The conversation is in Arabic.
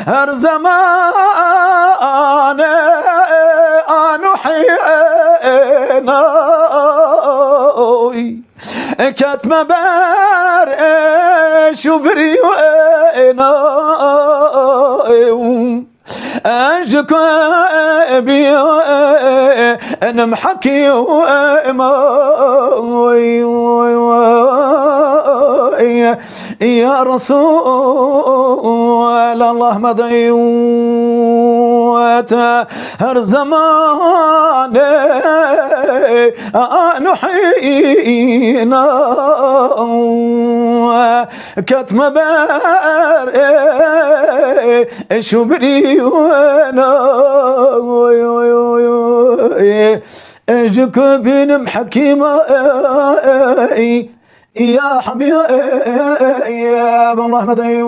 هر زمان أنحينا كتم بر شبري وينا أجك بي أنا محكي يا رسول الله مضي هر زمان نحينا كتم بر شبري وانا اجك بين محكيمة يا حبيبي يا الله مضي